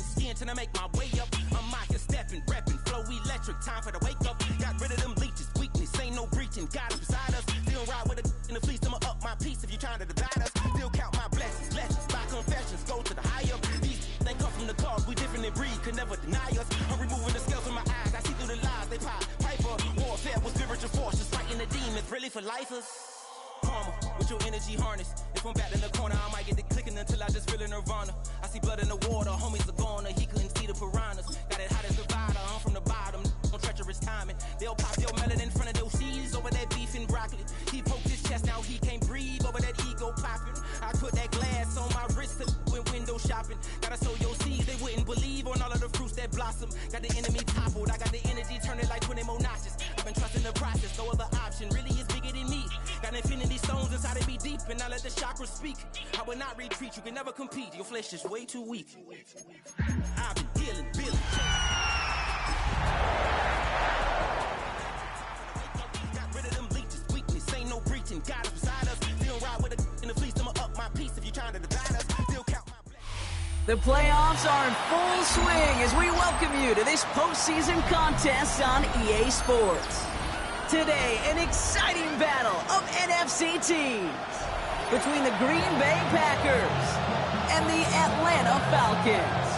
getting skinned till I make my way up. I'm out here stepping, repping, flow electric, time for the wake up. Got rid of them leeches, weakness, ain't no breaching, God beside us. Still ride with a in the fleece, I'ma up my piece if you trying to divide us. Still count my blessings, lessons, by confessions, go to the higher. These they come from the cause, we different in breed, could never deny us. I'm removing the scales from my eyes, I see through the lies, they pop. Piper, warfare with spiritual forces, fighting the demons, really for lifers. Karma, with your energy harness. If I'm back in the corner, I might get the clicking until I just feel a nirvana. I see blood in the water, homies are gone, he couldn't see the piranhas. Got it hot as divider, I'm from the bottom, no treacherous timing. They'll pop your melon in front of those seeds over that beef and broccoli. He poked his chest, now he can't breathe over that ego popping. I put that glass on my wrist to when window shopping. Gotta sow your seeds, they wouldn't believe on all of the fruits that blossom. Got the enemy toppled, I got the energy turning like 20 more notches. I've been trusting the process, no other option really is bigger than me. Got infinity stones inside of me deep, and I let the chakras speak. I will not retreat, you can never compete, your flesh is way too weak. I've been dealing, Billy. Got rid of them leeches, weakness, ain't no breaching, God beside us. Still ride with a in the fleece, I'ma up my piece if you trying to divide us. Still count my The playoffs are in full swing as we welcome you to this postseason contest on EA Sports. Today, an exciting battle of NFC teams between the Green Bay Packers and the Atlanta Falcons.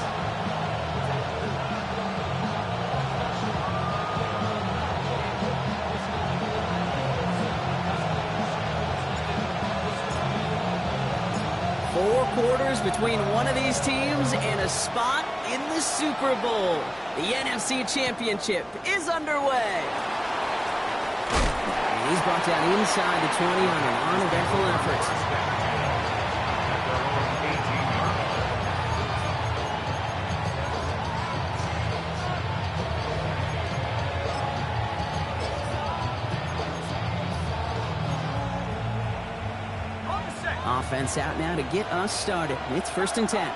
Four quarters between one of these teams and a spot in the Super Bowl. The NFC Championship is underway. He's brought down inside the 20 on an uneventful effort. Offense out now to get us started. It's 1st and 10.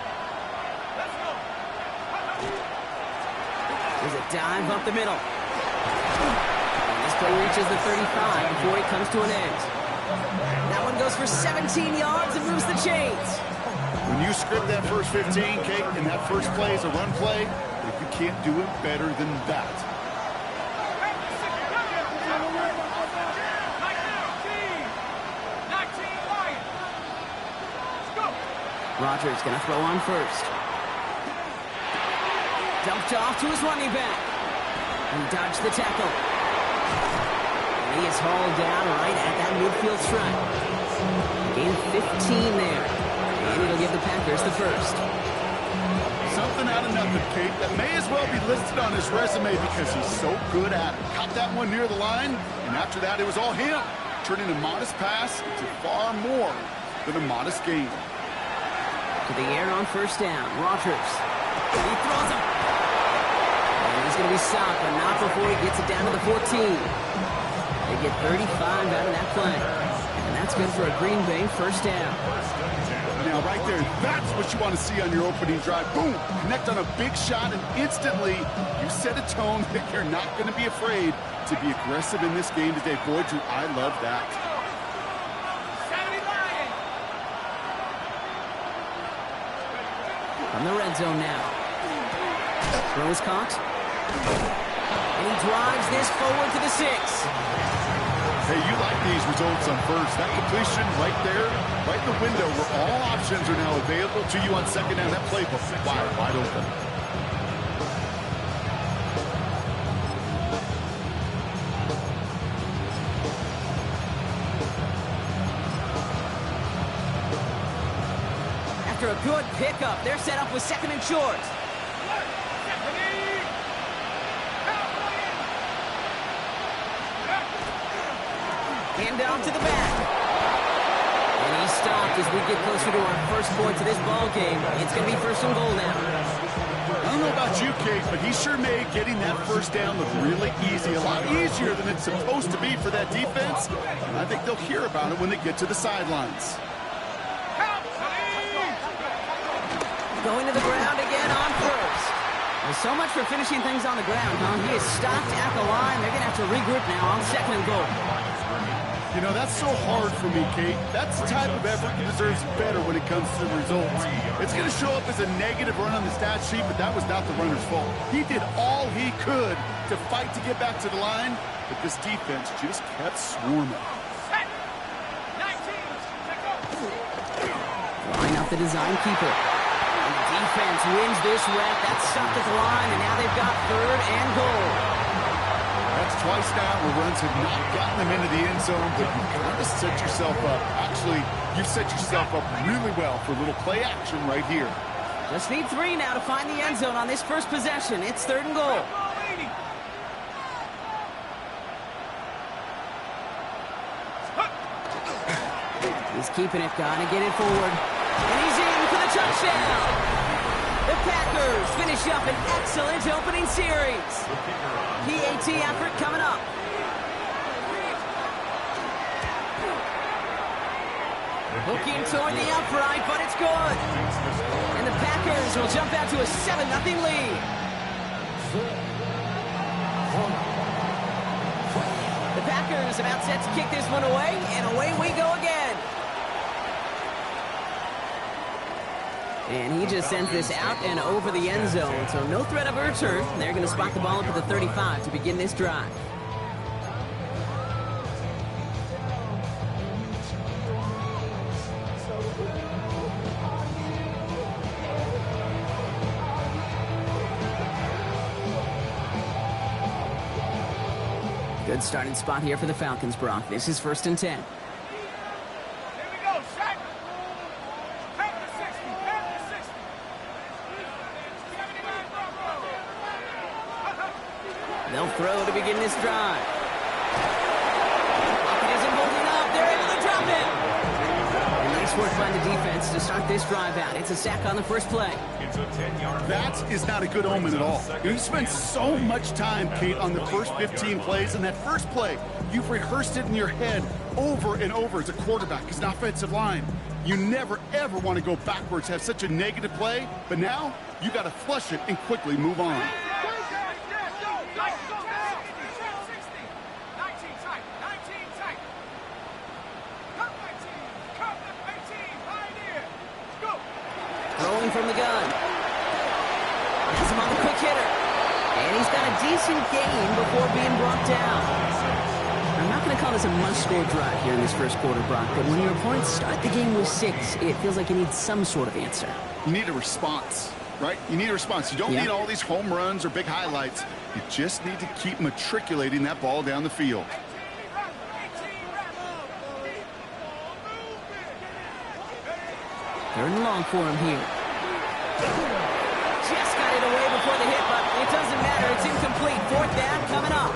There's a dive up the middle. Play reaches the 35 before it comes to an end. That one goes for 17 yards and moves the chains. When you script that first 15, Kate, and that first play is a run play, you can't do it better than that. Rodgers going to throw on first. Dumped off to his running back. He dodged the tackle. He is hauled down right at that midfield stripe. Gain 15 there. And it'll give the Packers the first. Something out of nothing, Kate, that may as well be listed on his resume because he's so good at it. Caught that one near the line, and after that, it was all him. Turning a modest pass into far more than a modest gain. To the air on 1st down. Rodgers. He throws him. And he's going to be stopped, but not before he gets it down to the 14. They get 35 out of that play. And that's good for a Green Bay 1st down. Now, right there, that's what you want to see on your opening drive. Boom! Connect on a big shot, and instantly you set a tone that you're not going to be afraid to be aggressive in this game today. Boy, Drew, I love that. From the red zone now. Throw is caught. And he drives this forward to the 6. Hey, you like these results on first. That completion right there, right in the window where all options are now available to you on 2nd down. That playbook wide open. After a good pickup, they're set up with 2nd and short. Hand down to the back. And he's stopped as we get closer to our first points of this ball game. It's going to be 1st and goal now. I don't know about you, Kate, but he sure made getting that 1st down look really easy. A lot easier than it's supposed to be for that defense. And I think they'll hear about it when they get to the sidelines. Going to the ground again on 1st. Well, so much for finishing things on the ground, huh? He is stopped at the line. They're going to have to regroup now on 2nd and goal. You know, that's so hard for me, Kate. That's the type of effort that deserves better when it comes to the results. It's going to show up as a negative run on the stat sheet, but that was not the runner's fault. He did all he could to fight to get back to the line, but this defense just kept swarming. Line up the design keeper. And the defense wins this rep. That's stopped at the line, and now they've got 3rd and goal. That's twice now where runs have not gotten them into the end zone, but you kind of set yourself up. Actually, you've set yourself up really well for a little play action right here. Just need 3 now to find the end zone on this first possession. It's 3rd and goal. He's keeping it, gotta get it forward. And he's in for the touchdown. The Packers finish up an excellent opening series. PAT effort coming up. Looking toward the upright, but it's good. And the Packers will jump out to a 7-0 lead. The Packers about set to kick this one away, and away we go again. And he just sends this out and over the end zone, so no threat of a return. They're going to spot the ball up at the 35 to begin this drive. Good starting spot here for the Falcons, Brock. This is 1st and 10. They'll throw to begin this drive. Pocket isn't holding up. They're able to drop it. And nice work by the defense to start this drive out. It's a sack on the first play. That is not a good omen at all. You spend so much time, Kate, on the first 15 plays, and that first play, you've rehearsed it in your head over and over as a quarterback, as an offensive line. You never, ever want to go backwards, have such a negative play, but now you got to flush it and quickly move on. Throwing from the gun. Has him on the quick hitter. And he's got a decent gain before being brought down. I'm not going to call this a must-score drive here in this first quarter, Brock, but when your opponents start the game with 6, it feels like you need some sort of answer. You need a response, right? You need a response. You don't need all these home runs or big highlights. You just need to keep matriculating that ball down the field. 3rd and long for him here. Just got it away before the hit, but it doesn't matter. It's incomplete. 4th down coming up.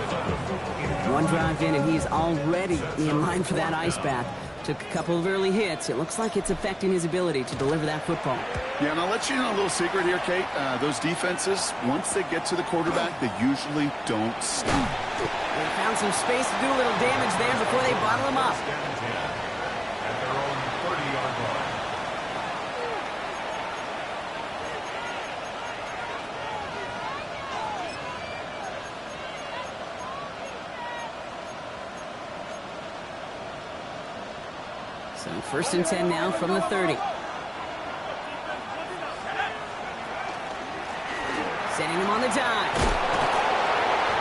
One drive in, and he's already in line for that ice bath. Took a couple of early hits. It looks like it's affecting his ability to deliver that football. Yeah, and I'll let you know a little secret here, Kate. Those defenses, once they get to the quarterback, they usually don't stop. They found some space to do a little damage there before they bottle him up. So 1st and 10 now from the 30. Sending him on the dive.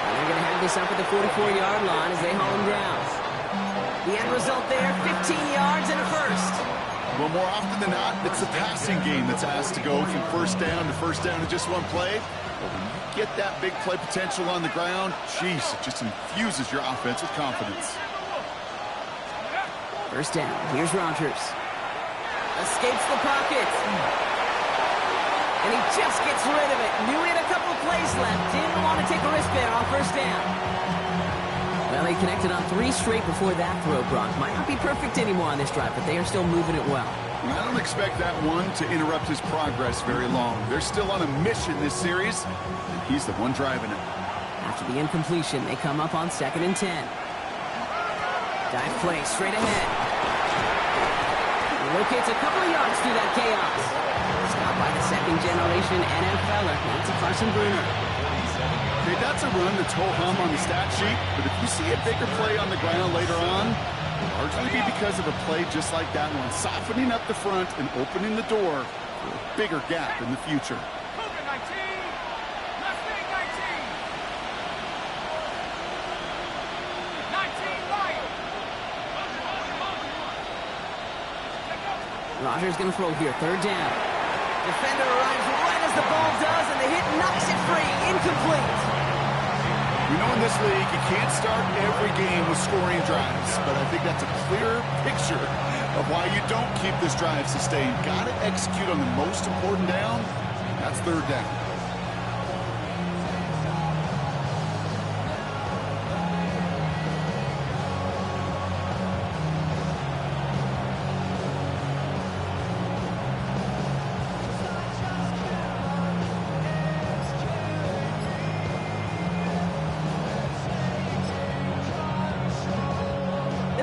And they're going to have this up at the 44-yard line as they haul him down. The end result there, 15 yards and a first. Well, more often than not, it's the passing game that's asked to go from first down in just one play. But when you get that big play potential on the ground, geez, it just infuses your offense with confidence. First down. Here's Rodgers. Escapes the pocket. And he just gets rid of it. Knew he had a couple plays left. Didn't want to take a risk there on first down. Well, he connected on 3 straight before that throw, Brock. Might not be perfect anymore on this drive, but they are still moving it well. I don't expect that one to interrupt his progress very long. They're still on a mission this series, and he's the one driving it. After the incompletion, they come up on 2nd and 10. Dive play straight ahead. He locates a couple of yards through that chaos. Stopped by the second-generation NFLer. That's a Carson Bruner. Okay, that's a run that's ho-hum on the stat sheet, but if you see a bigger play on the ground later on, Largely be because of a play just like that one, softening up the front and opening the door for a bigger gap in the future. Rodgers going to throw here, third down. Defender arrives right as the ball does, and the hit knocks it free, incomplete. We know in this league you can't start every game with scoring drives, but I think that's a clear picture of why you don't keep this drive sustained. Got to execute on the most important down. That's third down.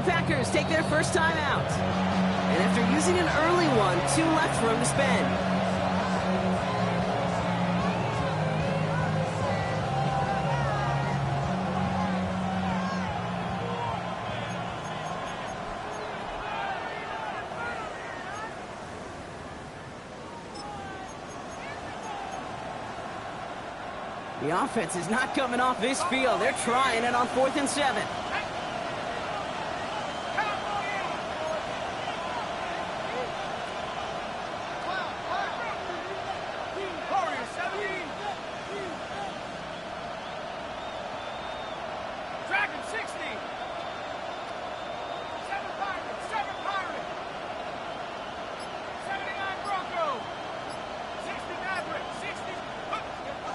Packers take their first time out. And after using an early one, 2 left for him to spend. The offense is not coming off this field. They're trying it on 4th and 7.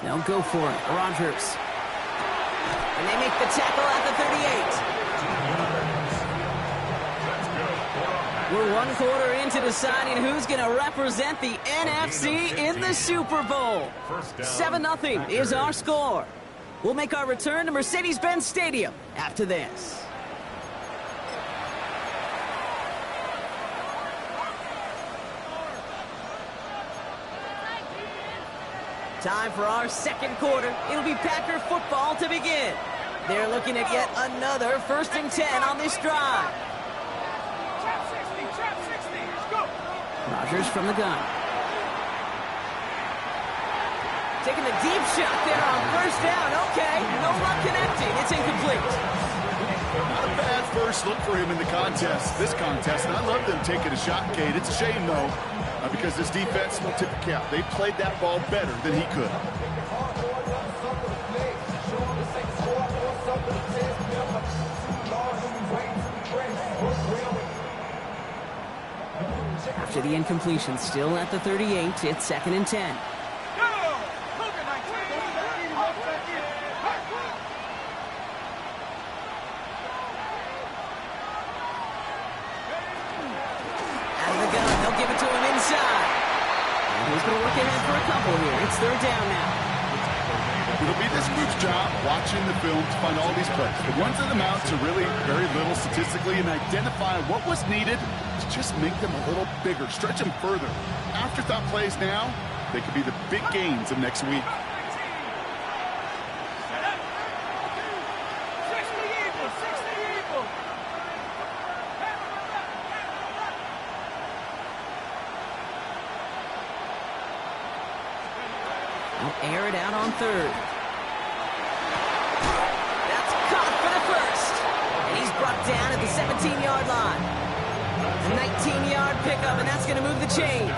They'll go for it. Rodgers. And they make the tackle at the 38. We're 1 quarter into deciding who's going to represent the NFC in the Super Bowl. 7-0 is our score. We'll make our return to Mercedes-Benz Stadium after this. Time for our second quarter. It'll be Packer football to begin. They're looking at yet another 1st and 10 on this drive. Rodgers from the gun. Taking the deep shot there on 1st down. Okay, no luck connecting. It's incomplete. Not a bad first look for him in the contest. This contest, and I love them taking a shot, Kate. It's a shame, though, because this defense will tip the cap. They played that ball better than he could. After the incompletion, still at the 38, it's 2nd and 10. He's going to work ahead for a couple here. It's 3rd down now. It'll be this group's job watching the film to find all these plays. The ones that amount to really very little statistically and identify what was needed to just make them a little bigger, stretch them further. Afterthought plays now, they could be the big gains of next week. Air it out on 3rd. That's caught for the 1st. And he's brought down at the 17-yard line. A 19-yard pickup, and that's going to move the chains.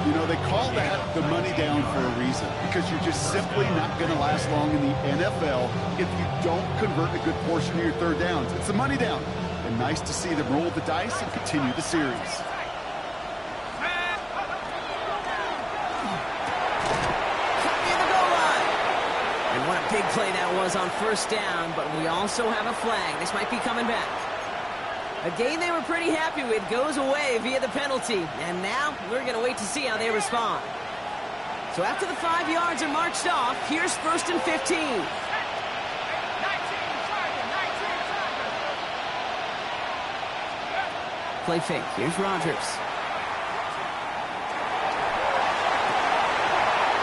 You know, they call that the money down for a reason, because you're just simply not going to last long in the NFL if you don't convert a good portion of your 3rd downs. It's the money down. And nice to see them roll the dice and continue the series. Big play that was on 1st down, but we also have a flag. This might be coming back. A game they were pretty happy with goes away via the penalty, and now we're going to wait to see how they respond. So after the 5 yards are marched off, here's 1st and 15. Play fake. Here's Rodgers.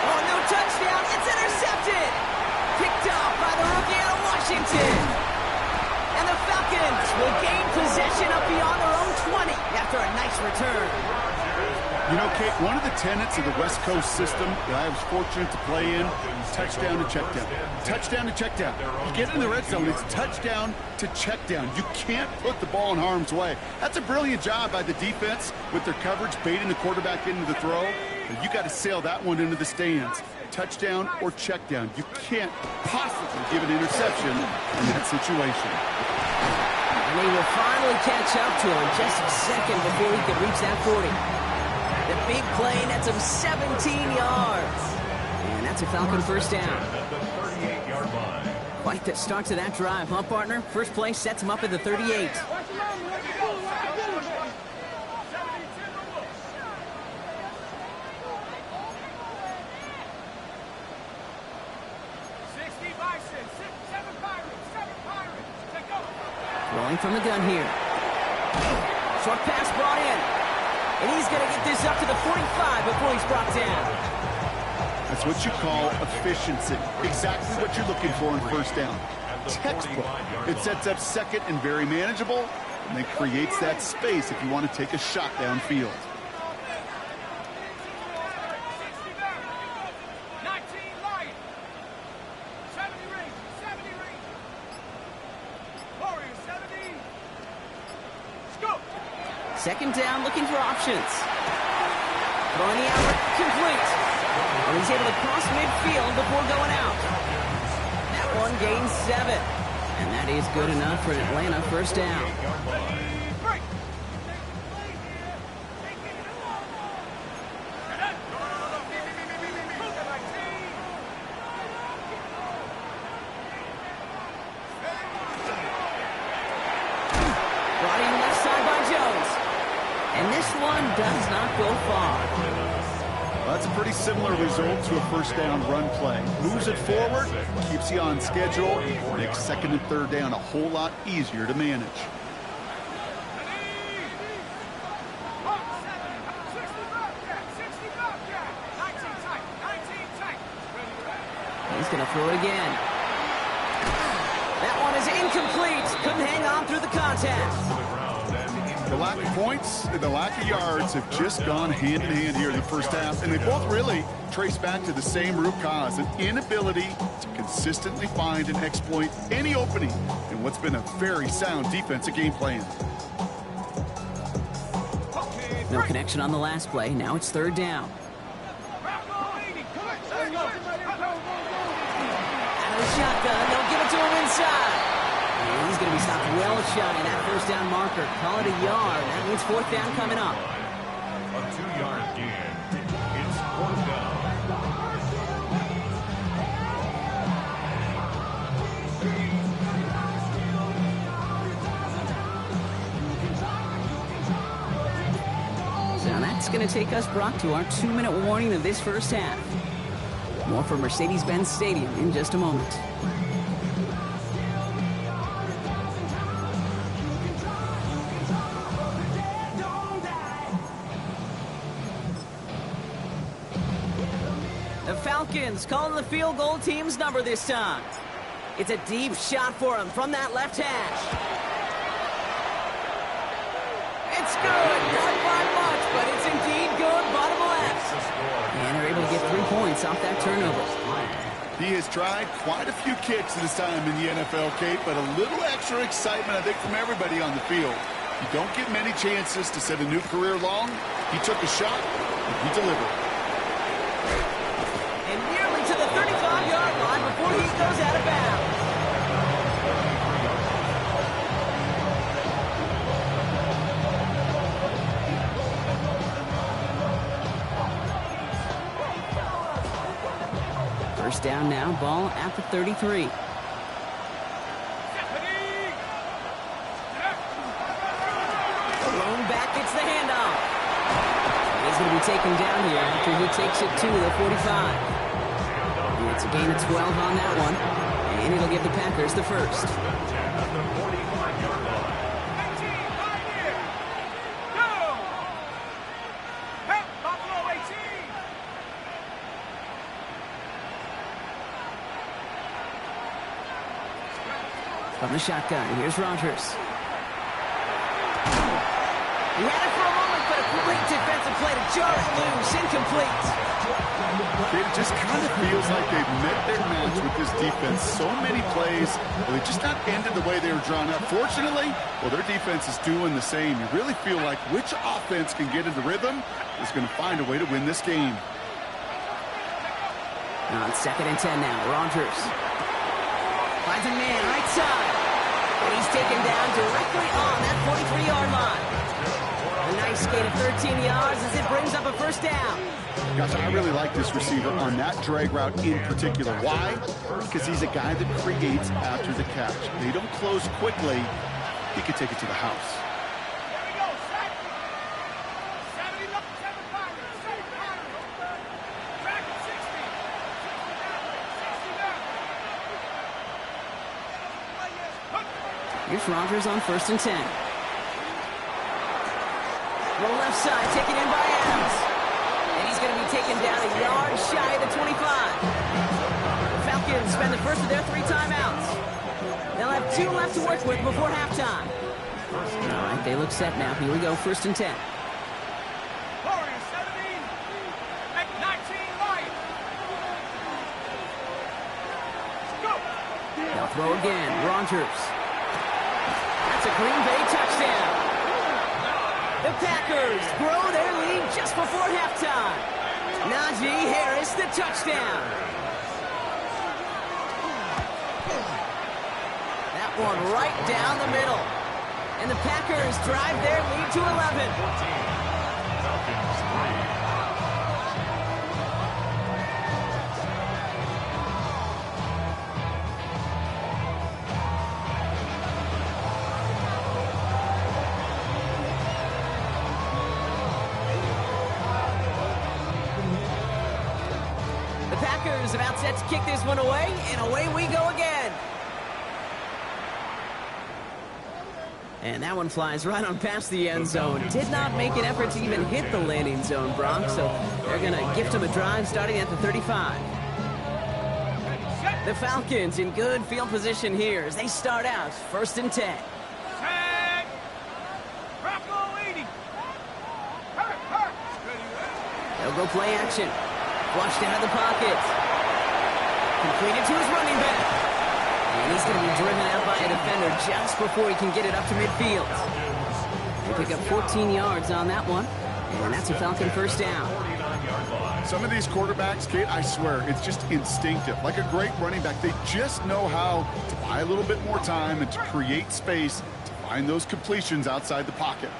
Oh, no touchdown. It's intercepted. Picked off by the rookie out of Washington. And the Falcons will gain possession return. You know, Kate, one of the tenets of the West Coast system that I was fortunate to play in, touchdown to check down. Touchdown to check down. You get in the red zone, it's touchdown to check down. You can't put the ball in harm's way. That's a brilliant job by the defense with their coverage, baiting the quarterback into the throw. But you got to sail that one into the stands. Touchdown or check down. You can't possibly give an interception in that situation. And he will finally catch up to him just a second before he can reach that 40. The big play nets him 17 yards. And that's a Falcon first down. Quite the start to that drive, huh, partner? First play sets him up at the 38. Rolling from the gun here. Short pass brought in. And he's going to get this up to the 45 before he's brought down. That's what you call efficiency. Exactly what you're looking for in first down. Textbook. It sets up second and very manageable, and then creates that space if you want to take a shot downfield. Second down, looking for options. Throwing the out, complete. And he's able to cross midfield before going out. That one gains 7. And that is good enough for an Atlanta first down. Brought in left side by Jones. And this one does not go far. Well, that's a pretty similar result to a first down run play. Moves it forward, keeps you on schedule, makes second and third down a whole lot easier to manage. He's going to throw it again. That one is incomplete. Couldn't hang on through the contact. The lack of points and the lack of yards have just gone hand in hand here in the first half, and they both really trace back to the same root cause, an inability to consistently find and exploit any opening in what's been a very sound defensive game plan. No connection on the last play. Now it's third down. Out of the shotgun. They'll give it to him inside. And he's going to be stopped well shy of that first down marker. Call it a yard. That means fourth down coming up. A 2-yard gain. It's fourth down. So that's going to take us, Brock, to our 2-minute warning of this first half. More from Mercedes-Benz Stadium in just a moment. The Falcons calling the field goal team's number this time. It's a deep shot for him from that left hash. It's good. Not by much, but it's indeed good. Bottom left. And they're able to get 3 points off that turnover. He has tried quite a few kicks in his time in the NFL, Kate, but a little extra excitement, I think, from everybody on the field. You don't get many chances to set a new career long. He took a shot, and he delivered. And nearly to the 35-yard line before he goes out of bounds. First down now, ball at the 33. Lone back gets the handoff. He's going to be taken down here after he takes it to the 45. It's a gain of 12 on that one, and it'll give the Packers the first. From the shotgun, here's Rodgers. He had it for a moment, but Great defensive play to jar it loose. Incomplete. It just kind of feels like they've met their match with this defense. So many plays, they just not ended the way they were drawn up. Fortunately, well, their defense is doing the same. You really feel like which offense can get into rhythm is going to find a way to win this game. On 2nd and 10 now, Rogers finds a man right side. And he's taken down directly on that 43-yard line. A nice gain of 13 yards as it brings up a first down. Gosh, I really like this receiver on that drag route in particular. Why? Because he's a guy that creates after the catch. They don't close quickly. He could take it to the house. Here's Rogers on 1st and 10. Roll left side, taken in by Adams. And he's going to be taken down a yard shy of the 25. The Falcons spend the first of their 3 timeouts. They'll have 2 left to work with before halftime. All right, they look set now. Here we go, 1st and 10. They'll throw again, Rogers. That's a Green Bay touchdown. The Packers grow their lead just before halftime. Najee Harris, the touchdown. That one right down the middle. And the Packers drive their lead to 11. 14. Falcons 3. About set to kick this one away, and away we go again. And that one flies right on past the end zone. Did not make an effort to even hit the landing zone, Brock, so they're going to gift him a drive starting at the 35. The Falcons in good field position here as they start out 1st and 10. They'll go play action. Flushed out of the pocket. Completed to his running back. And he's going to be driven out by a defender just before he can get it up to midfield. They pick up 14 yards on that one. And that's a Falcon first down. Some of these quarterbacks, Kate, I swear, it's just instinctive. Like a great running back, they just know how to buy a little bit more time and to create space to find those completions outside the pocket.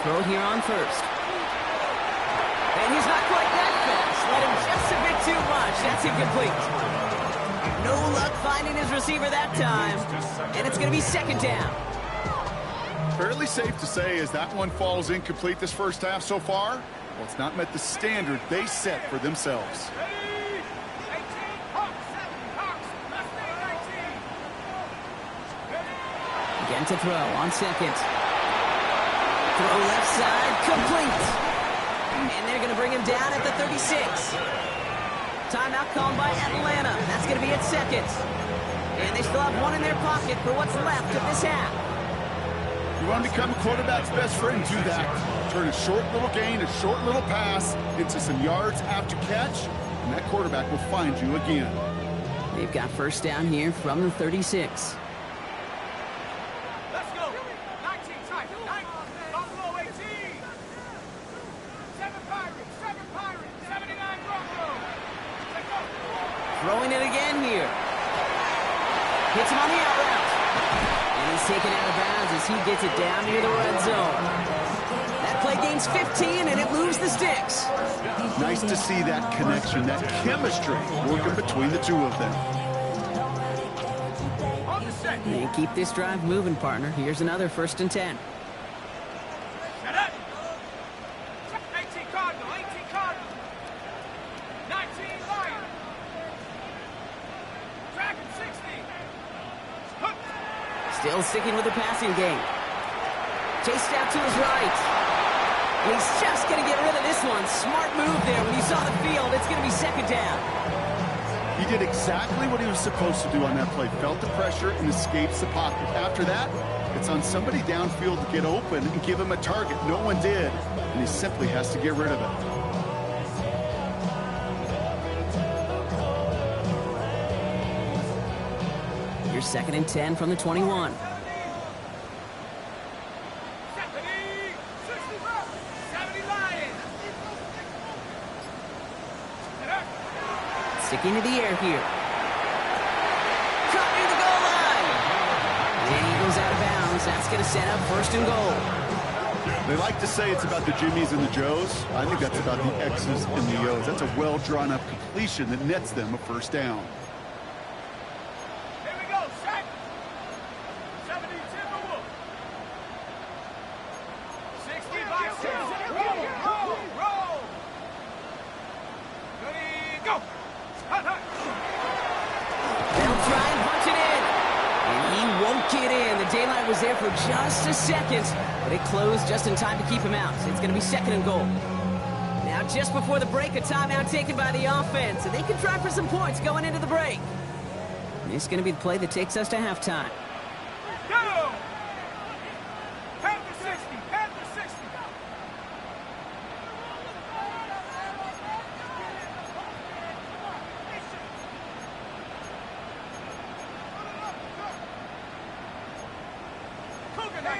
Throw here on 1st. And he's not quite that fast. Let him just a bit too much. That's incomplete. No luck finding his receiver that time. And it's going to be 2nd down. Fairly safe to say as that one falls incomplete this first half so far. Well, it's not met the standard they set for themselves. Again to throw on 2nd. Throw left side, complete. And they're going to bring him down at the 36. Timeout called by Atlanta. That's going to be at 2nd. And they still have 1 in their pocket for what's left of this half. You want to become a quarterback's best friend, do that. Turn a short little gain, a short little pass into some yards after catch, and that quarterback will find you again. They've got first down here from the 36. Throwing it again here. Hits him on the out route. And he's taken out of bounds as he gets it down near the red zone. That play gains 15, and it moves the sticks. Nice to see that connection, that chemistry working between the 2 of them. And keep this drive moving, partner. Here's another 1st and 10. Still sticking with the passing game. Chased out to his right. And he's just going to get rid of this one. Smart move there. When you saw the field, it's going to be second down. He did exactly what he was supposed to do on that play. Felt the pressure and escapes the pocket. After that, it's on somebody downfield to get open and give him a target. No one did, and he simply has to get rid of it. Here's 2nd and 10 from the 21. Sticking to the air here. Caught near the goal line. And he goes out of bounds. That's going to set up 1st and goal. They like to say it's about the Jimmies and the Joes. I think that's about the X's and the O's. That's a well-drawn-up completion that nets them a 1st down. Here we go, set. 70 Timberwolf. 60 roll. Ready, go. They'll try and punch it in. And he won't get in. The daylight was there for just a second, but it closed just in time to keep him out. It's going to be 2nd and goal. Now, just before the break, a timeout taken by the offense, and they can try for some points going into the break. And this is going to be the play that takes us to halftime. Go. Panther 60. Panther 60. Cougar 19.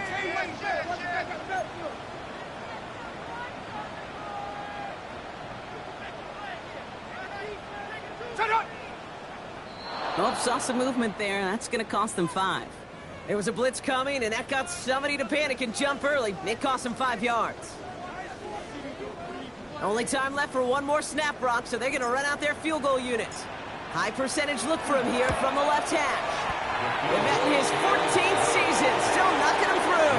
Oh, saw some movement there. That's going to cost them 5. There was a blitz coming, and that got somebody to panic and jump early. It cost them 5 yards. Only time left for one more snap, Brock, so they're going to run out their field goal units. High percentage look for him here from the left hash. We've met in his 14th season, still knocking him through.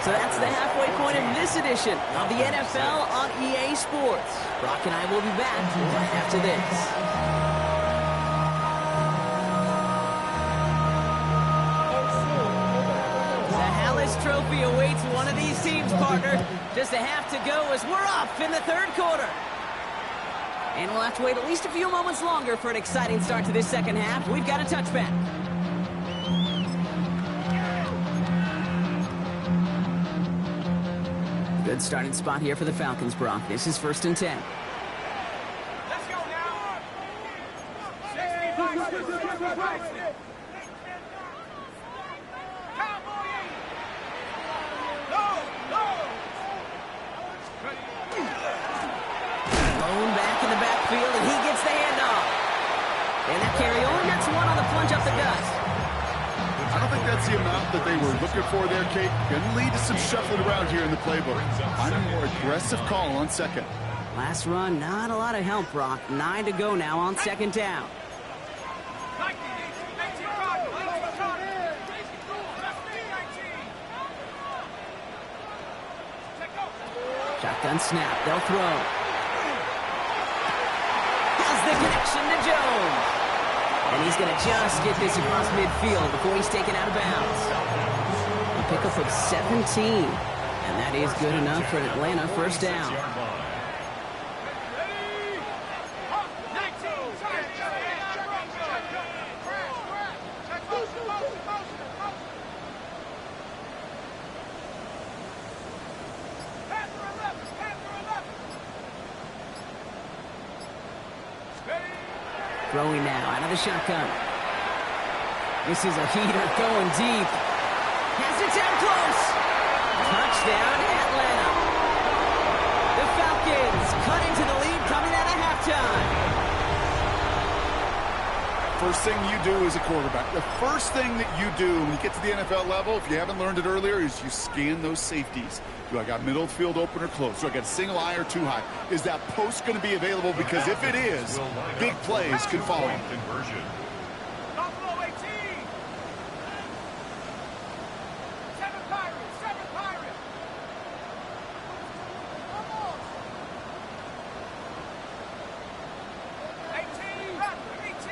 So that's the halfway point in this edition of the NFL on EA Sports. Brock and I will be back right after this. Trophy awaits one of these teams, partner. Just a half to go as we're off in the 3rd quarter. And we'll have to wait at least a few moments longer for an exciting start to this 2nd half. We've got a touchback. Good starting spot here for the Falcons, Brock. This is 1st and 10. Let's go now. 65. Back in the backfield, and he gets the handoff. And that carry only gets one on the plunge up the gut. I don't think that's the amount that they were looking for there, Kate. Going to lead to some shuffling around here in the playbook. I'm a more aggressive call on 2nd. Last run, not a lot of help, Brock. 9 to go now on 2nd down. Shotgun snap, they'll throw. Has the connection to Jones. And he's going to just get this across midfield before he's taken out of bounds. A pickup of 17. And that is good enough for an Atlanta 1st down. Throwing now out of the shotgun. This is a heater going deep. Has it down close. Touchdown, Atlanta. The Falcons cut into the lead coming out of halftime. First thing you do as a quarterback, the first thing that you do when you get to the NFL level, if you haven't learned it earlier, is you scan those safeties. Do I got middle field open or close? Do I got single high or too high? Is that post going to be available? Because if it is, big plays can follow. Buffalo 18. 7 Pirates. 7 Pirates. 18 Raptors.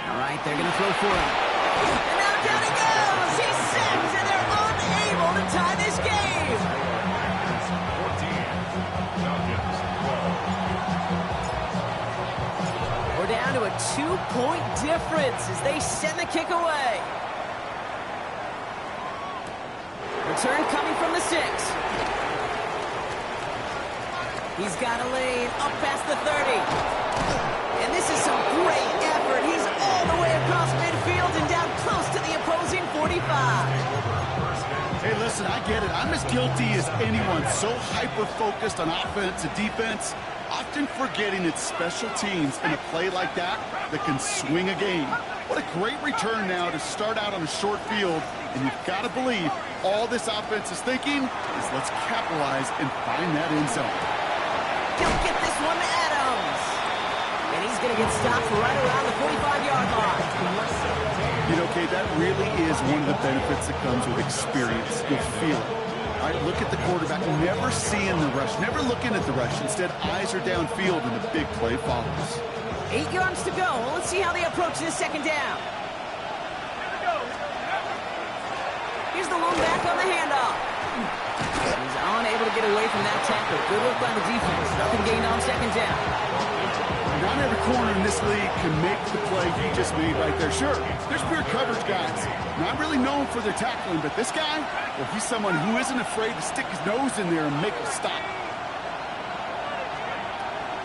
All right, they're going to throw for him. And now down he goes. He's sacked, and they're unable to tie this game. to a 2-point difference as they send the kick away. Return coming from the 6. He's got a lane up past the 30. And this is some great effort. He's all the way across midfield and down close to the opposing 45. Hey, listen, I get it. I'm as guilty as anyone. So hyper-focused on offense and defense, often forgetting it's special teams in a play like that can swing a game. What a great return now to start out on a short field, and you've got to believe all this offense is thinking is let's capitalize and find that end zone. He'll get this one to Adams. And he's going to get stopped right around the 45-yard line. You know, Kate, that really is one of the benefits that comes with experience. You'll feel it. All right, look at the quarterback, never seeing the rush, never looking at the rush. Instead, eyes are downfield, and the big play follows. 8 yards to go. Well, let's see how they approach this second down. Here's the lone back on the handoff. He's unable to get away from that tackle. Good work by the defense. Nothing gained on second down. Not every corner in this league can make the play he just made right there. Sure, there's pure coverage guys. Not really known for their tackling, but this guy, well, he's someone who isn't afraid to stick his nose in there and make a stop.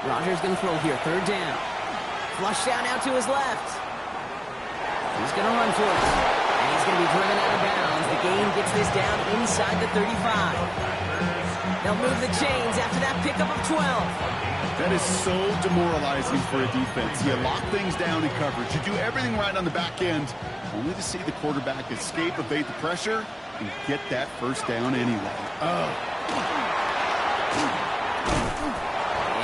Rodgers going to throw here. Third down. Flush down out to his left. He's going to run for it. And he's going to be driven out of bounds. The gain gets this down inside the 35. They'll move the chains after that pickup of 12. That is so demoralizing for a defense. You lock things down in coverage. You do everything right on the back end, only to see the quarterback escape, evade the pressure, and get that first down anyway. And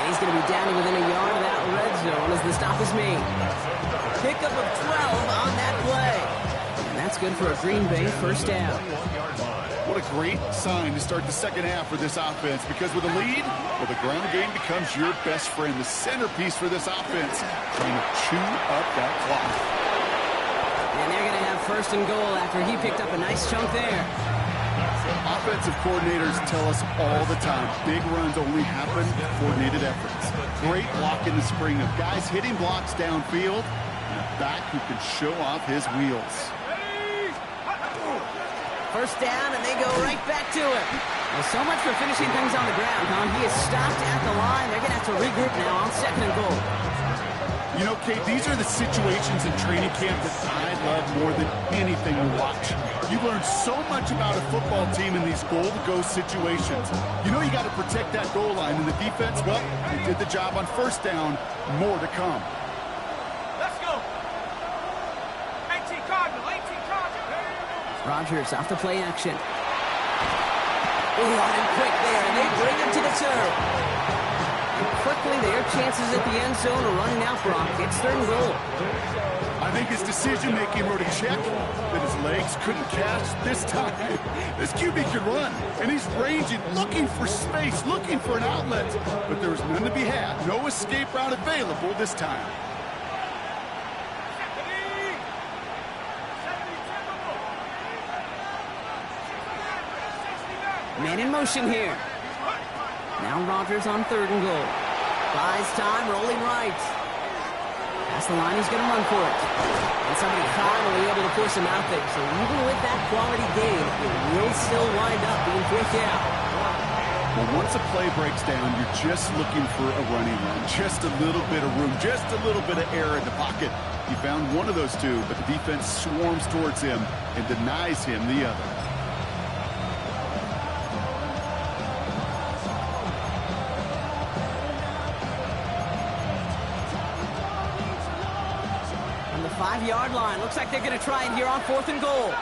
he's going to be down to within a yard of that red zone as the stop is made. Pickup of 12 on that play. And that's good for a Green Bay first down. What a great sign to start the second half for this offense, because with a lead, well, the ground game becomes your best friend, the centerpiece for this offense, trying to chew up that clock. And they're going to have first and goal after he picked up a nice chunk there. Offensive coordinators tell us all the time, big runs only happen with coordinated efforts. Great block in the spring of guys hitting blocks downfield, and a back who can show off his wheels. First down, and they go right back to it. Well, so much for finishing things on the ground, huh? He is stopped at the line. They're going to have to regroup now on second and goal. You know, Kate, these are the situations in training camp that I love more than anything to watch. You learn so much about a football team in these goal-to-go situations. You know you got to protect that goal line, and the defense, well, they did the job on first down. More to come. Let's go. 18 Cardinal, 18 Cardinal. Rodgers off the play action. Oh, and quick there, and they bring him to the turf. And quickly, their chances at the end zone are running out, Brock. It's third and goal. I think his decision-making wrote a check that his legs couldn't catch this time. This QB can run, and he's ranging, looking for space, looking for an outlet. But there was none to be had. No escape route available this time. Man in motion here. Now Rodgers on third and goal. Buys time, rolling right. Past the line, he's going to run for it. And somebody finally able to force him out there. So even with that quality gain, it will still wind up being fourth down. Well, once a play breaks down, you're just looking for a running run. Just a little bit of room, just a little bit of air in the pocket. He found one of those two, but the defense swarms towards him and denies him the other. On the 5-yard line, looks like they're going to try it here on fourth and goal.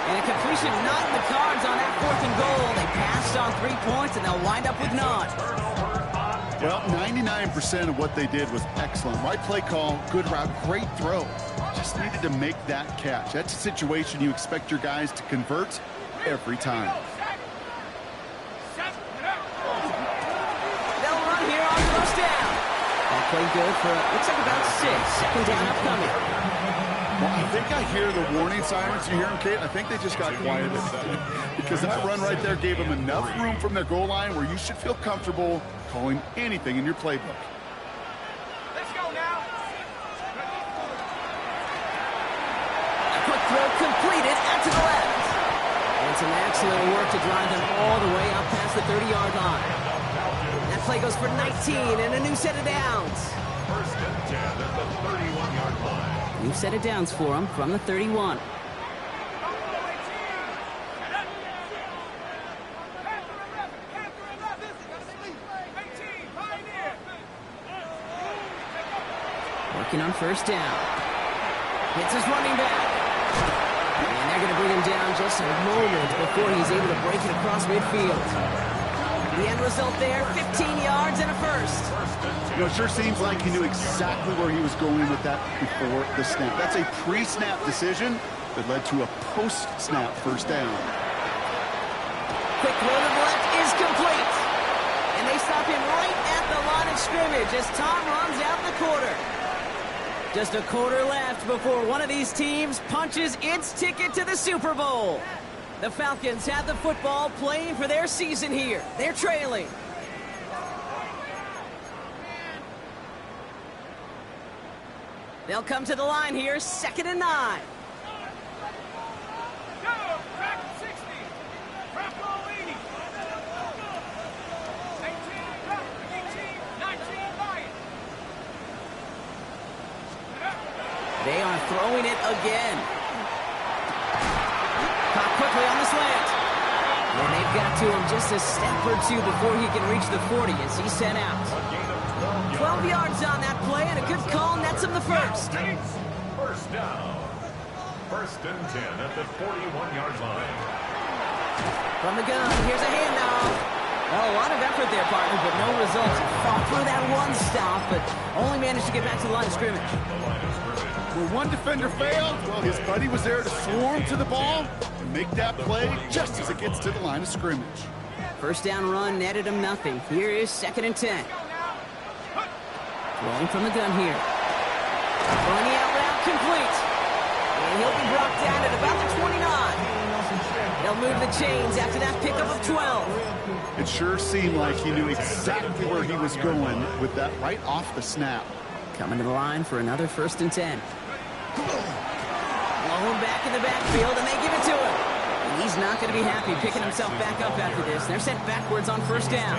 And a completion not in the cards on that fourth and goal. They passed on 3 points, and they'll wind up with none. Well, 99% of what they did was excellent. Right play call, good route, great throw. Just needed to make that catch. That's a situation you expect your guys to convert every time. They'll run here on first down. That play good for, looks like about 6. Second down upcoming. Well, I think I hear the warning sirens. You hear them, Kate? I think they just got quieted. Because that run right there gave them enough room from their goal line where you should feel comfortable calling anything in your playbook. Let's go now. A quick throw completed out to the left. And some excellent work to drive them all the way up past the 30-yard line. That play goes for 19 and a new set of downs. First and 10 at the 31-yard line. New set of downs for them from the 31. Working on first down. Hits his running back. And they're going to bring him down just a moment before he's able to break it across midfield. The end result there, 15 yards and a first. You know, it sure seems like he knew exactly where he was going with that before the snap. That's a pre-snap decision that led to a post-snap first down. Quick throw to the left is complete. And they stop him right at the line of scrimmage as Tom runs out the quarter. Just a quarter left before one of these teams punches its ticket to the Super Bowl. The Falcons have the football, playing for their season here. They're trailing. They'll come to the line here, 2nd and 9. Go, track 60. Track ball 80. 18, drop, 18, 19, Lions. They are throwing it again. Caught quickly on the slant. And they've got to him just a step or two before he can reach the 40 as he's sent out. 12 yards on that play and a good call nets him the first. First down. First and 10 at the 41-yard line. From the gun, here's a handoff. Well, a lot of effort there, partner, but no results. Fought through that one stop, but only managed to get back to the line of scrimmage. Where one defender failed, well, his buddy was there to swarm to the ball and make that play just as it gets to the line of scrimmage. First down run netted him nothing. Here is 2nd and 10. Throwing from the gun here. Throwing the out route complete. And he'll be brought down at about the 29. They'll move the chains after that pickup of 12. It sure seemed like he knew exactly where he was going with that right off the snap. Coming to the line for another 1st and 10. Blown back in the backfield, and they give it to him. And he's not going to be happy picking himself back up after this. They're sent backwards on first down.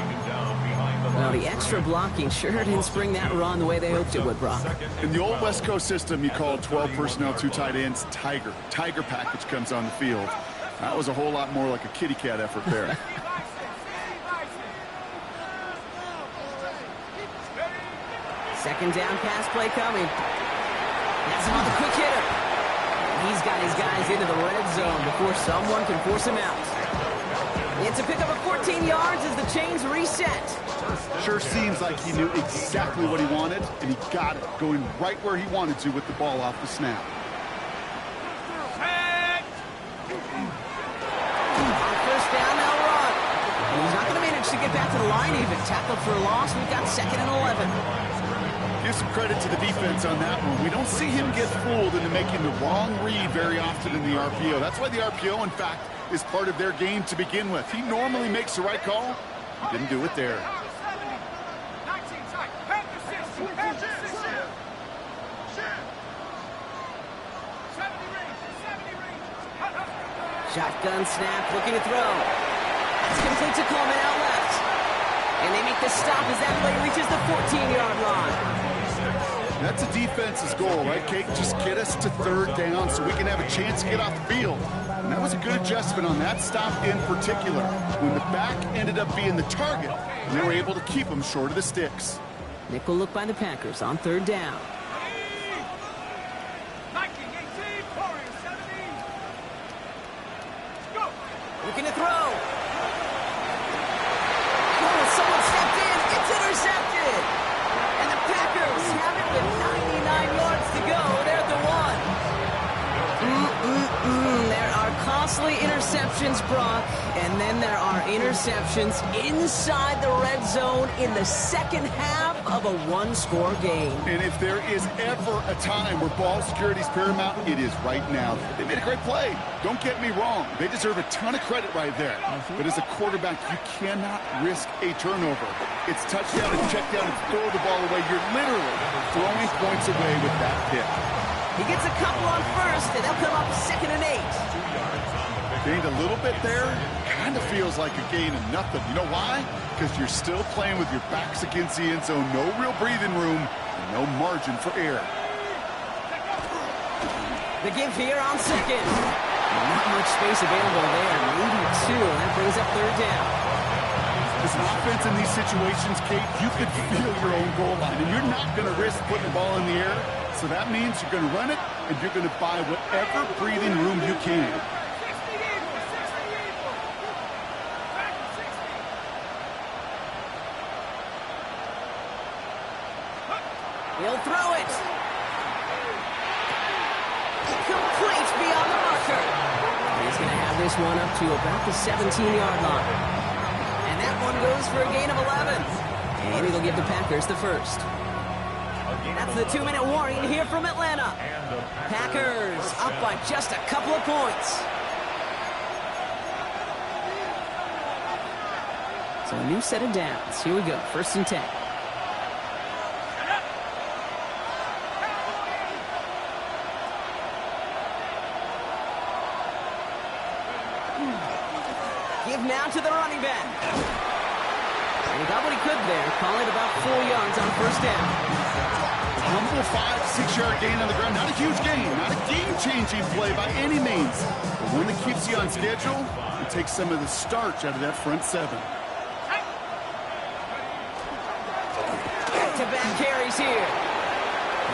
Well, the extra blocking sure didn't spring that run the way they hoped it would, Brock. In the old West Coast system, you called 12 personnel, 2 tight ends, Tiger. Tiger package comes on the field. That was a whole lot more like a kitty cat effort there. Second down pass play coming. That's another quick hitter. He's got his guys into the red zone before someone can force him out. It's a pickup of 14 yards as the chains reset. Sure seems like he knew exactly what he wanted, and he got it, going right where he wanted to with the ball off the snap. On first down, they'll run. And he's not going to manage to get back to the line even. Tackled for a loss. We've got 2nd and 11. Give some credit to the defense on that one. We don't see him get fooled into making the wrong read very often in the RPO. That's why the RPO, in fact, is part of their game to begin with. He normally makes the right call. He didn't do it there. Shotgun snap, looking to throw. That's complete to Coleman out left. And they make the stop as that play reaches the 14-yard line. That's a defense's goal, right, Kate? Just get us to 3rd down so we can have a chance to get off the field. And that was a good adjustment on that stop in particular. When the back ended up being the target, they were able to keep him short of the sticks. Nickel look by the Packers on 3rd down. Looking to throw. Oh, someone stepped in. It's intercepted. And the Packers have it with 99 yards to go. They're at the 1. There are costly interceptions, Brock. And then there are interceptions inside the red zone in the second half of a one-score game. And if there is ever a time where ball security is paramount, it is right now. They made a great play. Don't get me wrong. They deserve a ton of credit right there. But as a quarterback, you cannot risk a turnover. It's touchdown and check down and throw the ball away. You're literally throwing points away with that pick. He gets a couple on first, and they'll come up 2nd and 8. Gained a little bit there. Kind of feels like a gain of nothing. You know why? Because you're still playing with your backs against the end zone. No real breathing room. And no margin for error. The give here on 2nd. Not much space available there. Maybe 2. That brings up 3rd down. As an offense in these situations, Kate, you could feel your own goal line. And you're not going to risk putting the ball in the air. So that means you're going to run it, and you're going to buy whatever breathing room you can. He'll throw it. Complete beyond the marker. He's going to have this one up to about the 17-yard line. And that one goes for a gain of 11. And it'll give the Packers the first. That's the 2-minute warning here from Atlanta. Packers up by just a couple of points. So a new set of downs. Here we go. 1st and 10. Give now to the running back. And he got what he could there. Call it about 4 yards on 1st down. Humble 5-6-yard gain on the ground. Not a huge gain. Not a game-changing play by any means. But one that keeps you on schedule and takes some of the starch out of that front 7. Back-to-back carries here.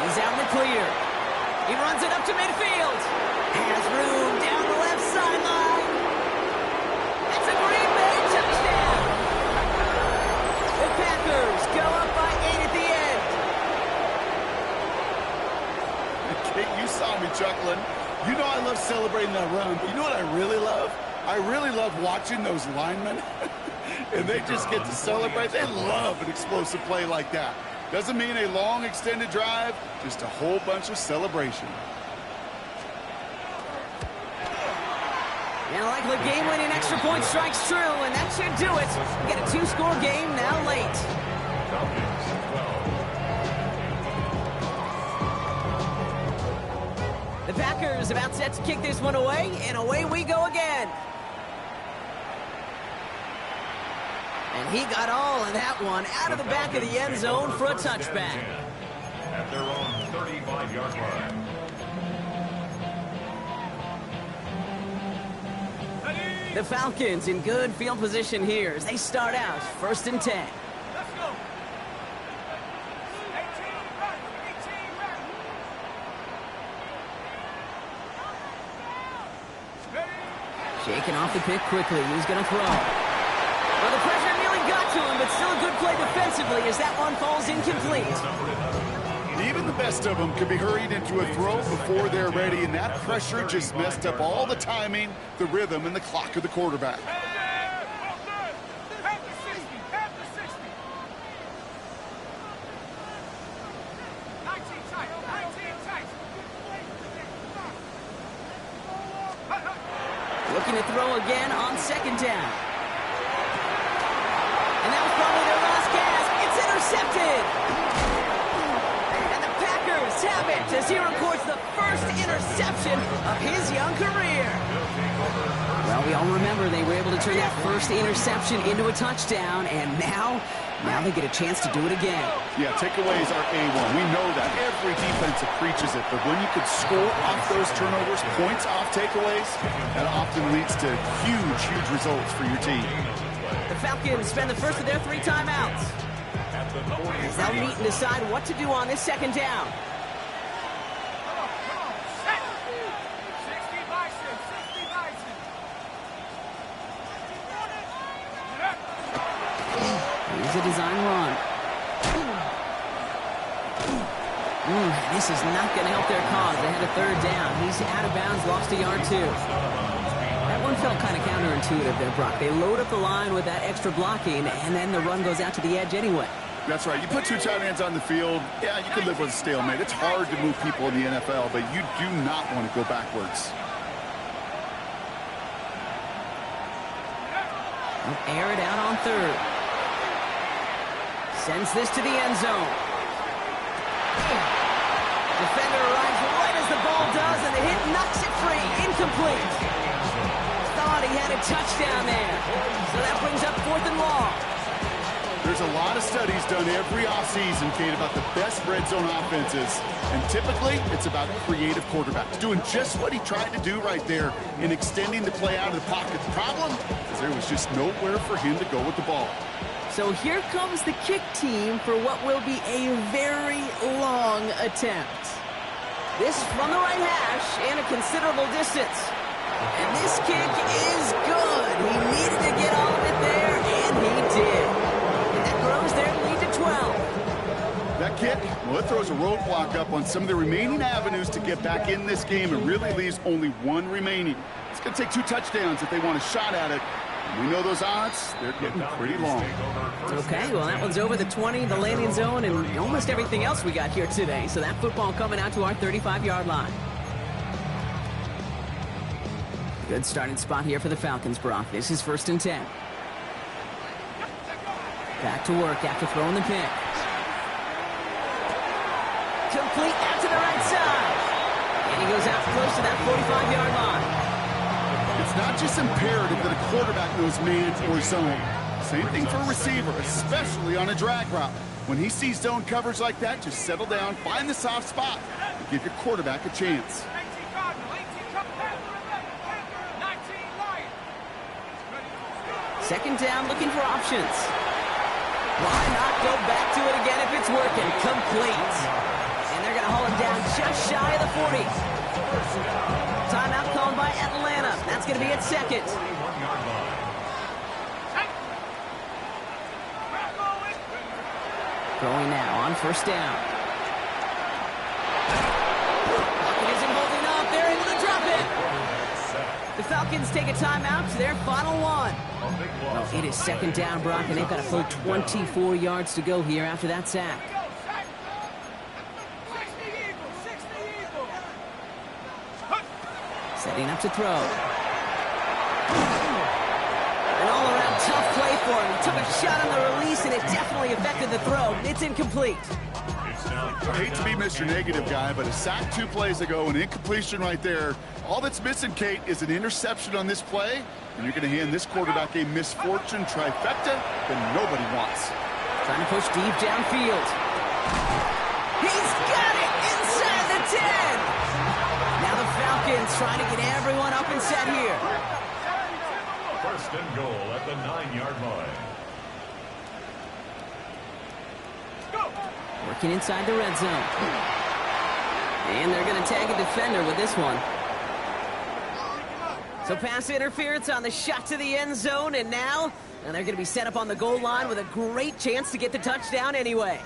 He's out in the clear. He runs it up to midfield. Has room down the left sideline. That's a Green Bay touchdown. The Packers go up by 8 at the end. Kate, you saw me chuckling. You know I love celebrating that run, but you know what I really love? I really love watching those linemen, and they just get to celebrate. They love an explosive play like that. Doesn't mean a long, extended drive, just a whole bunch of celebration. And likely game-winning extra point strikes true, and that should do it. We get a 2-score game now late. The Packers about set to kick this one away, and away we go again. And he got all of that one out of the back of the end zone for a touchback. At their own 35-yard line. The Falcons in good field position here as they start out 1st and 10. Let's go. 18 back. Shaking off the pick quickly. He's going to throw. Well, the pressure nearly got to him, but still a good play defensively as that one falls incomplete. Even the best of them could be hurried into a throw before they're ready, and that pressure just messed up all the timing, the rhythm, and the clock of the quarterback. Looking to throw again on 2nd down. And that was probably their last gasp. It's intercepted. And the Packers have it as he records the first interception of his young career. Well, we all remember they were able to turn that first interception into a touchdown, and now they get a chance to do it again. Yeah, takeaways are A1. We know that. Every defensive preaches it, but when you could score off those turnovers, points off takeaways, that often leads to huge results for your team. The Falcons spend the first of their 3 timeouts. They'll meet and decide what to do on this 2nd down. Here's a design run. This is not going to help their cause. They had a 3rd down. He's out of bounds, lost a yard too. That one felt kind of counterintuitive there, Brock. They load up the line with that extra blocking, and then the run goes out to the edge anyway. That's right. You put two tight ends on the field, yeah, you can live with a stalemate. It's hard to move people in the NFL, but you do not want to go backwards. Air it out on third. Sends this to the end zone. Defender arrives right as the ball does, and the hit knocks it free. Incomplete. Thought he had a touchdown there. So that brings up 4th and long. There's a lot of studies done every offseason, Kate, about the best red zone offenses. And typically, it's about creative quarterbacks doing just what he tried to do right there in extending the play out of the pocket. The problem is there was just nowhere for him to go with the ball. So here comes the kick team for what will be a very long attempt. This from the right hash and a considerable distance. And this kick is good. He needed to get all of it there, and he did. Grows their lead to 12. That kick, well, it throws a roadblock up on some of the remaining avenues to get back in this game and really leaves only one remaining. It's going to take 2 touchdowns if they want a shot at it. And we know those odds, they're getting pretty long. Okay, well, that one's over the 20, the landing zone, and almost everything else we got here today. So that football coming out to our 35-yard line. Good starting spot here for the Falcons, Brock. This is 1st and 10. Back to work after throwing the pick. Complete out to the right side. And he goes out close to that 45-yard line. It's not just imperative that a quarterback knows man or zone. Same thing for a receiver, especially on a drag route. When he sees zone coverage like that, just settle down, find the soft spot, and give your quarterback a chance. Second down, looking for options. Why not go back to it again if it's working? Complete. And they're going to haul him down just shy of the 40. Timeout called by Atlanta. That's going to be its 2nd. Throwing now on 1st down. Pocket isn't holding up. They're able to drop it. The Falcons take a timeout to their final one. Well, it is 2nd down, Brock, and they've got a full 24 yards to go here after that sack. Setting up to throw. An all-around tough play for him. He took a shot on the release, and it definitely affected the throw. It's incomplete. I hate to be Mr. Negative guy, but a sack 2 plays ago, an incompletion right there. All that's missing, Kate, is an interception on this play, and you're going to hand this quarterback a misfortune trifecta that nobody wants. Trying to push deep downfield. He's got it inside the 10. Now the Falcons trying to get everyone up and set here. 1st and goal at the 9-yard line. Working inside the red zone. And they're going to tag a defender with this one. So pass interference on the shot to the end zone, and now they're going to be set up on the goal line with a great chance to get the touchdown anyway.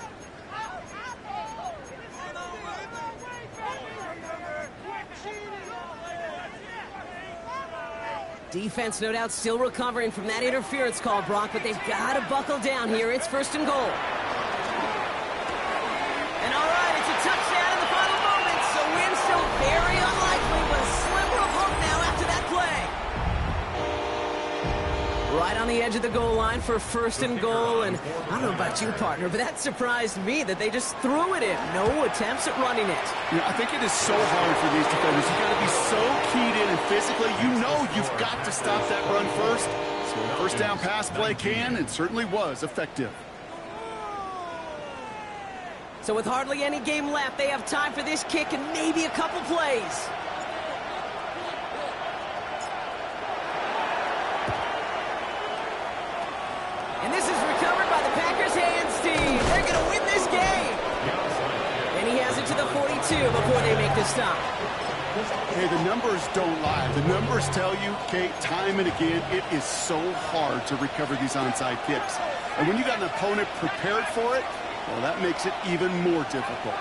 Defense, no doubt, still recovering from that interference call, Brock, but they've got to buckle down here. It's 1st and goal. And all right, it's a touchdown in the final moments, so win still very unlikely, but a sliver of hope now after that play. Right on the edge of the goal line for 1st and goal, and I don't know about you, partner, but that surprised me that they just threw it in. No attempts at running it. Yeah, I think it is so hard for these defenders. You've got to be so keyed in and physically, you know you've got to stop that run first. So a 1st down pass play can and certainly was effective. So with hardly any game left, they have time for this kick and maybe a couple plays. And this is recovered by the Packers' hands team. They're going to win this game. And he has it to the 42 before they make the stop. Hey, the numbers don't lie. The numbers tell you, Kate, time and again, it is so hard to recover these onside kicks. And when you got an opponent prepared for it, well, that makes it even more difficult.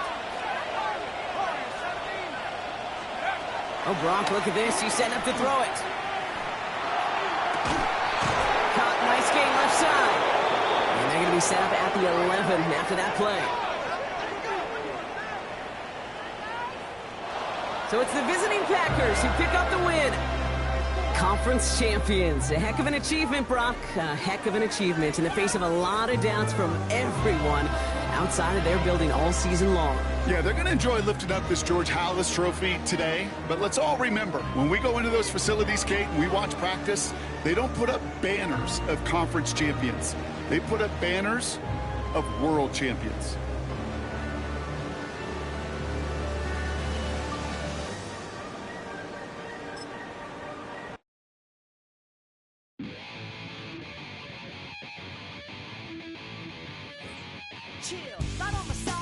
Oh, Brock, look at this. He's setting up to throw it. Caught, nice game left side. And they're going to be be set up at the 11 after that play. So it's the visiting Packers who pick up the win. Conference champions. A heck of an achievement, Brock. A heck of an achievement in the face of a lot of doubts from everyone outside of their building all season long. Yeah, they're going to enjoy lifting up this George Halas trophy today. But let's all remember, when we go into those facilities, Kate, and we watch practice, they don't put up banners of conference champions. They put up banners of world champions. Chill, right on the side.